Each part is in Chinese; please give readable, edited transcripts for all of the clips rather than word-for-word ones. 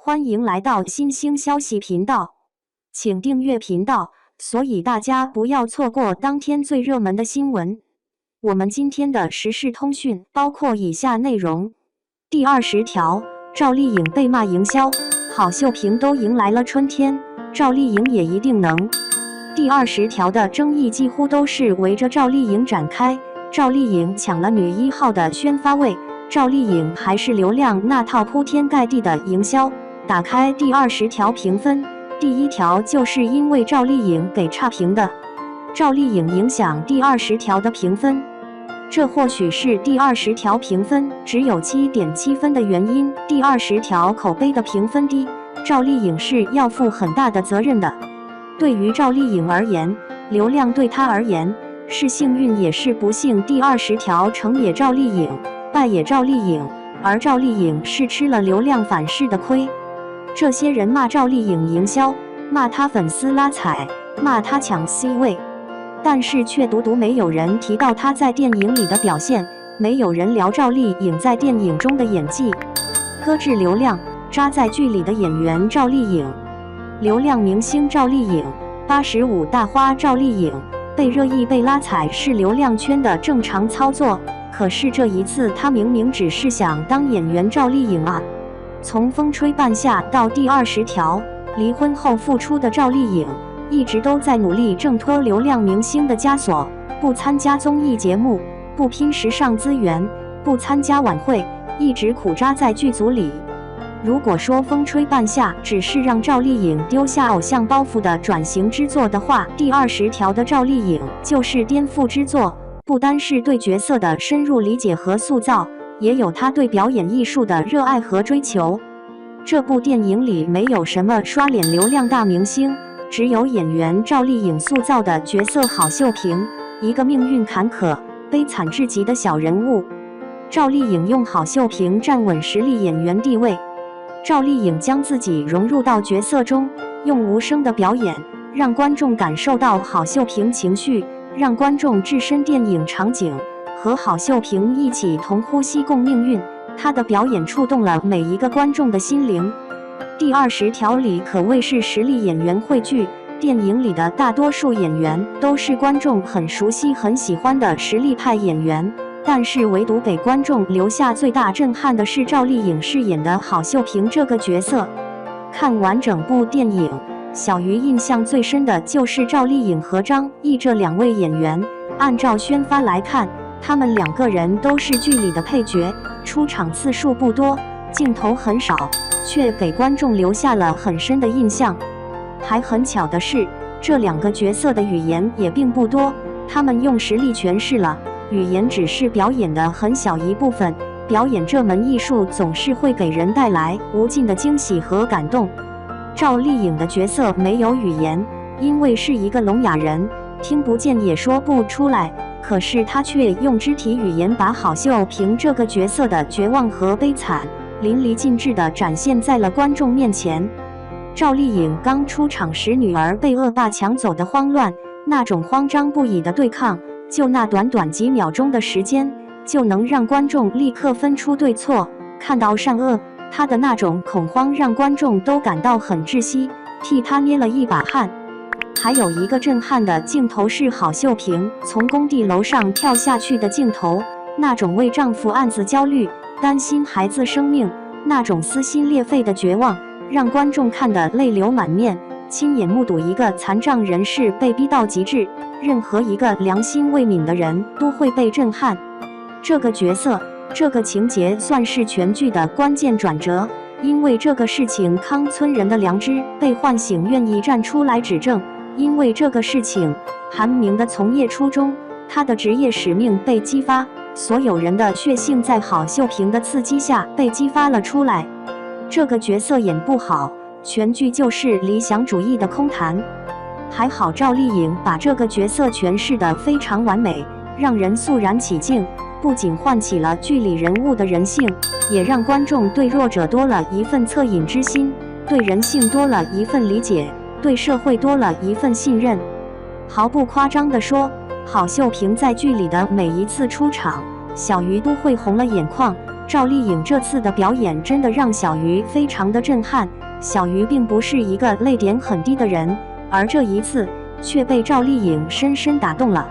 欢迎来到新兴消息频道，请订阅频道，所以大家不要错过当天最热门的新闻。我们今天的时事通讯包括以下内容：第20条，赵丽颖被骂营销，郝秀萍都迎来了春天，赵丽颖也一定能。第20条的争议几乎都是围着赵丽颖展开，赵丽颖抢了女1号的宣发位，赵丽颖还是流量那套铺天盖地的营销。打开第20条评分，第1条就是因为赵丽颖给差评的，赵丽颖影响第20条的评分，这或许是第20条评分只有7.7分的原因。第20条口碑的评分低，赵丽颖是要负很大的责任的。对于赵丽颖而言，流量对她而言是幸运也是不幸。第20条成也赵丽颖，败也赵丽颖，而赵丽颖是吃了流量反噬的亏。这些人骂赵丽颖营销，骂她粉丝拉踩，骂她抢 C 位，但是却独独没有人提到她在电影里的表现，没有人聊赵丽颖在电影中的演技。搁置流量，扎在剧里的演员赵丽颖，流量明星赵丽颖，85大花赵丽颖，被热议被拉踩是流量圈的正常操作。可是这一次她明明只是想当演员赵丽颖啊。从风吹半夏到第20条，离婚后复出的赵丽颖一直都在努力挣脱流量明星的枷锁，不参加综艺节目，不拼时尚资源，不参加晚会，一直苦扎在剧组里。如果说风吹半夏只是让赵丽颖丢下偶像包袱的转型之作的话，第20条的赵丽颖就是颠覆之作，不单是对角色的深入理解和塑造，也有她对表演艺术的热爱和追求。这部电影里没有什么刷脸流量大明星，只有演员赵丽颖塑造的角色郝秀萍，一个命运坎坷、悲惨至极的小人物。赵丽颖用郝秀萍站稳实力演员地位，赵丽颖将自己融入到角色中，用无声的表演让观众感受到郝秀萍情绪，让观众置身电影场景，和郝秀萍一起同呼吸共命运。她的表演触动了每一个观众的心灵。第20条里可谓是实力演员汇聚，电影里的大多数演员都是观众很熟悉很喜欢的实力派演员，但是唯独给观众留下最大震撼的是赵丽颖饰演的郝秀萍这个角色。看完整部电影，小鱼印象最深的就是赵丽颖和张译这2位演员。按照宣发来看，他们2个人都是剧里的配角，出场次数不多，镜头很少，却给观众留下了很深的印象。还很巧的是，这2个角色的语言也并不多，他们用实力诠释了，语言只是表演的很小一部分。表演这门艺术总是会给人带来无尽的惊喜和感动。赵丽颖的角色没有语言，因为是一个聋哑人，听不见也说不出来，可是她却用肢体语言把郝秀萍这个角色的绝望和悲惨淋漓尽致地展现在了观众面前。赵丽颖刚出场时，女儿被恶霸抢走的慌乱，那种慌张不已的对抗，就那短短几秒钟的时间，就能让观众立刻分出对错，看到善恶。她的那种恐慌让观众都感到很窒息，替她捏了一把汗。还有一个震撼的镜头是郝秀萍从工地楼上跳下去的镜头，那种为丈夫案子焦虑、担心孩子生命，那种撕心裂肺的绝望，让观众看得泪流满面。亲眼目睹一个残障人士被逼到极致，任何一个良心未泯的人都会被震撼。这个角色，这个情节算是全剧的关键转折，因为这个事情康村人的良知被唤醒，愿意站出来指正。因为这个事情，韩明的从业初衷，他的职业使命被激发，所有人的血性在郝秀萍的刺激下被激发了出来。这个角色演不好，全剧就是理想主义的空谈。还好赵丽颖把这个角色诠释得非常完美，让人肃然起敬，不仅唤起了剧里人物的人性，也让观众对弱者多了一份恻隐之心，对人性多了一份理解，对社会多了一份信任。毫不夸张地说，郝秀萍在剧里的每一次出场，小鱼都会红了眼眶，赵丽颖这次的表演真的让小鱼非常的震撼。小鱼并不是一个泪点很低的人，而这一次却被赵丽颖深深打动了。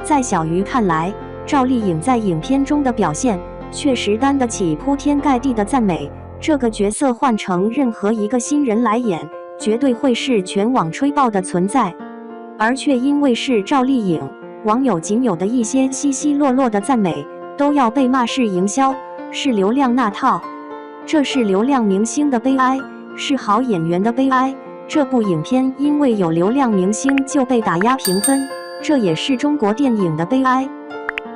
在小鱼看来，赵丽颖在影片中的表现确实担得起铺天盖地的赞美。这个角色换成任何一个新人来演，绝对会是全网吹爆的存在，而却因为是赵丽颖，网友仅有的一些稀稀落落的赞美，都要被骂是营销，是流量那套。这是流量明星的悲哀，是好演员的悲哀。这部影片因为有流量明星就被打压评分，这也是中国电影的悲哀。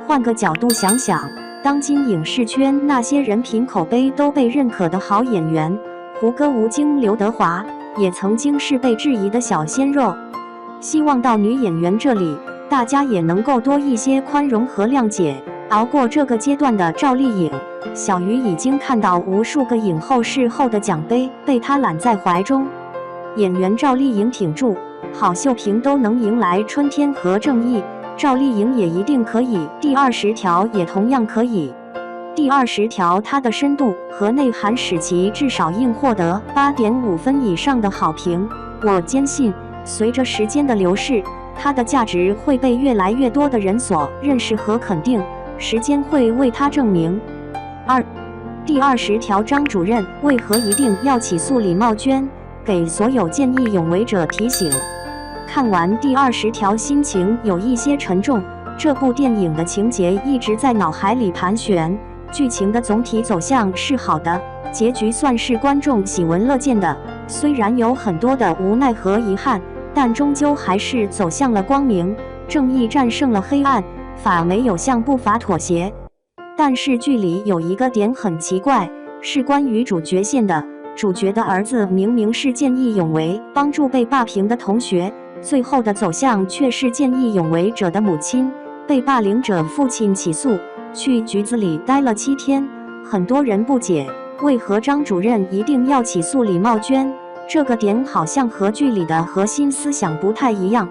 换个角度想想，当今影视圈那些人品口碑都被认可的好演员，胡歌、吴京、刘德华也曾经是被质疑的小鲜肉。希望到女演员这里，大家也能够多一些宽容和谅解。熬过这个阶段的赵丽颖，小鱼已经看到无数个影后视后的奖杯被她揽在怀中。演员赵丽颖挺住，郝秀萍都能迎来春天和正义，赵丽颖也一定可以。第20条也同样可以。第20条它的深度和内涵使其至少应获得8.5分以上的好评。我坚信，随着时间的流逝，它的价值会被越来越多的人所认识和肯定，时间会为它证明。第20条，张主任为何一定要起诉李茂娟？给所有见义勇为者提醒。看完第20条，心情有一些沉重。这部电影的情节一直在脑海里盘旋，剧情的总体走向是好的，结局算是观众喜闻乐见的。虽然有很多的无奈和遗憾，但终究还是走向了光明，正义战胜了黑暗，法没有向不法妥协。但是剧里有一个点很奇怪，是关于主角线的。主角的儿子明明是见义勇为，帮助被霸凌的同学，最后的走向却是见义勇为者的母亲被霸凌者父亲起诉，去局子里待了7天。很多人不解，为何张主任一定要起诉李茂娟？这个点好像和剧里的核心思想不太一样。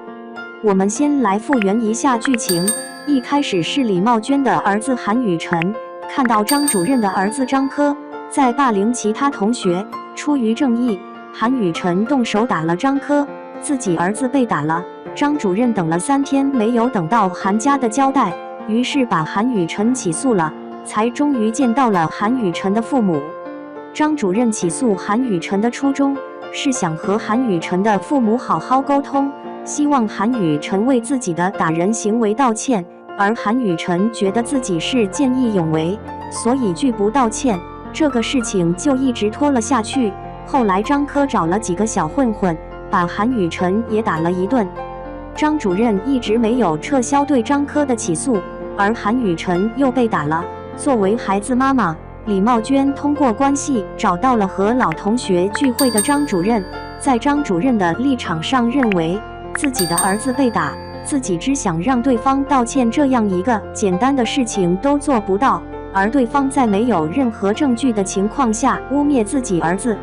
我们先来复原一下剧情。一开始是李茂娟的儿子韩雨晨看到张主任的儿子张科在霸凌其他同学，出于正义，韩雨晨动手打了张科，自己儿子被打了。张主任等了3天没有等到韩家的交代，于是把韩雨晨起诉了，才终于见到了韩雨晨的父母。张主任起诉韩雨晨的初衷是想和韩雨晨的父母好好沟通，希望韩雨晨为自己的打人行为道歉，而韩雨晨觉得自己是见义勇为，所以拒不道歉。这个事情就一直拖了下去。后来张科找了几个小混混，把韩雨晨也打了一顿。张主任一直没有撤销对张科的起诉，而韩雨晨又被打了。作为孩子妈妈，李茂娟通过关系找到了和老同学聚会的张主任。在张主任的立场上，认为自己的儿子被打，自己只想让对方道歉，这样一个简单的事情都做不到，而对方在没有任何证据的情况下污蔑自己儿子。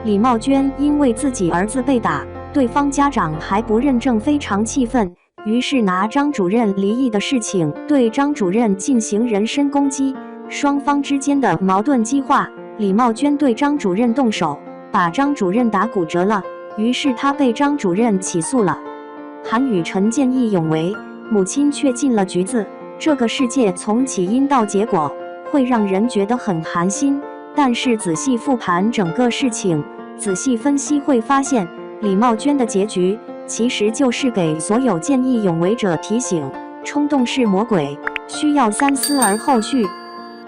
李茂娟因为自己儿子被打，对方家长还不认证，非常气愤，于是拿张主任离异的事情对张主任进行人身攻击。双方之间的矛盾激化，李茂娟对张主任动手，把张主任打骨折了，于是他被张主任起诉了。韩雨晨见义勇为，母亲却进了局子。这个世界从起因到结果会让人觉得很寒心，但是仔细复盘整个事情，仔细分析会发现，李茂娟的结局其实就是给所有见义勇为者提醒，冲动是魔鬼，需要三思而后续。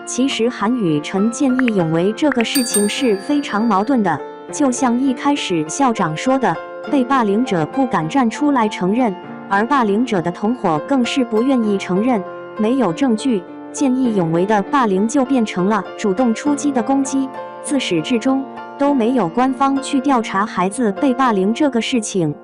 其实韩雨晨见义勇为这个事情是非常矛盾的，就像一开始校长说的，被霸凌者不敢站出来承认，而霸凌者的同伙更是不愿意承认。没有证据，见义勇为的霸凌就变成了主动出击的攻击，自始至终都没有官方去调查孩子被霸凌这个事情。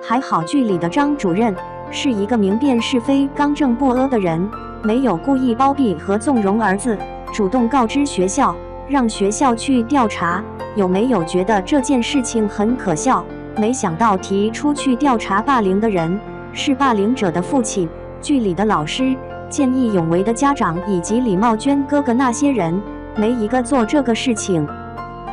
还好剧里的张主任是一个明辨是非、刚正不阿的人，没有故意包庇和纵容儿子，主动告知学校，让学校去调查。有没有觉得这件事情很可笑？没想到提出去调查霸凌的人是霸凌者的父亲、剧里的老师、见义勇为的家长以及李茂娟哥哥那些人，没一个做这个事情。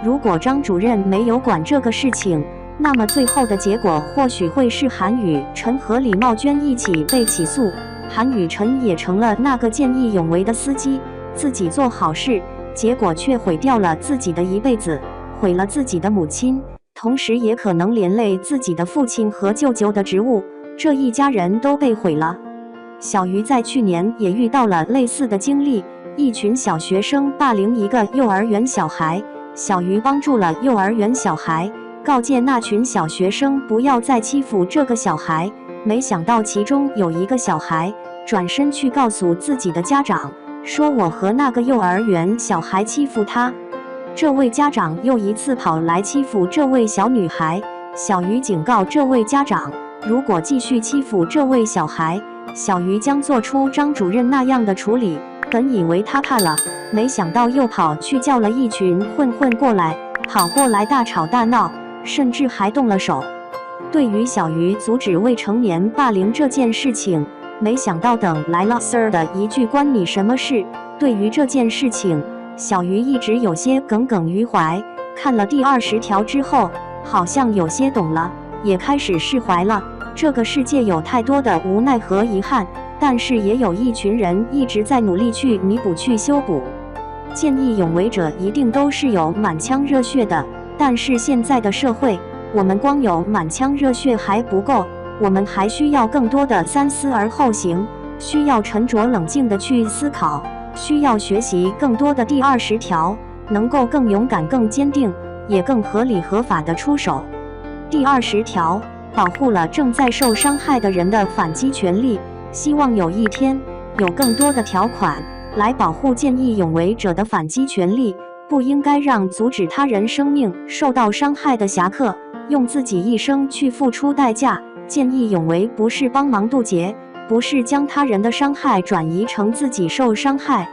如果张主任没有管这个事情，那么最后的结果或许会是韩雨辰和李茂娟一起被起诉，韩雨辰也成了那个见义勇为的司机，自己做好事，结果却毁掉了自己的一辈子，毁了自己的母亲，同时也可能连累自己的父亲和舅舅的职务，这一家人都被毁了。小鱼在去年也遇到了类似的经历，一群小学生霸凌一个幼儿园小孩，小鱼帮助了幼儿园小孩，告诫那群小学生不要再欺负这个小孩，没想到其中有一个小孩转身去告诉自己的家长，说我和那个幼儿园小孩欺负他。这位家长又一次跑来欺负这位小女孩，小鱼警告这位家长，如果继续欺负这位小孩，小鱼将做出张主任那样的处理。本以为他怕了，没想到又跑去叫了一群混混过来，跑过来大吵大闹，甚至还动了手。对于小鱼阻止未成年霸凌这件事情，没想到等来了 Sir 的一句关你什么事，对于这件事情，小鱼一直有些耿耿于怀，看了第20条之后，好像有些懂了，也开始释怀了。这个世界有太多的无奈和遗憾，但是也有一群人一直在努力去弥补、去修补。见义勇为者一定都是有满腔热血的，但是现在的社会，我们光有满腔热血还不够，我们还需要更多的三思而后行，需要沉着冷静的去思考，需要学习更多的第20条，能够更勇敢、更坚定，也更合理合法的出手。第20条保护了正在受伤害的人的反击权利，希望有一天有更多的条款来保护见义勇为者的反击权利，不应该让阻止他人生命受到伤害的侠客用自己一生去付出代价。见义勇为不是帮忙渡劫，不是将他人的伤害转移成自己受伤害，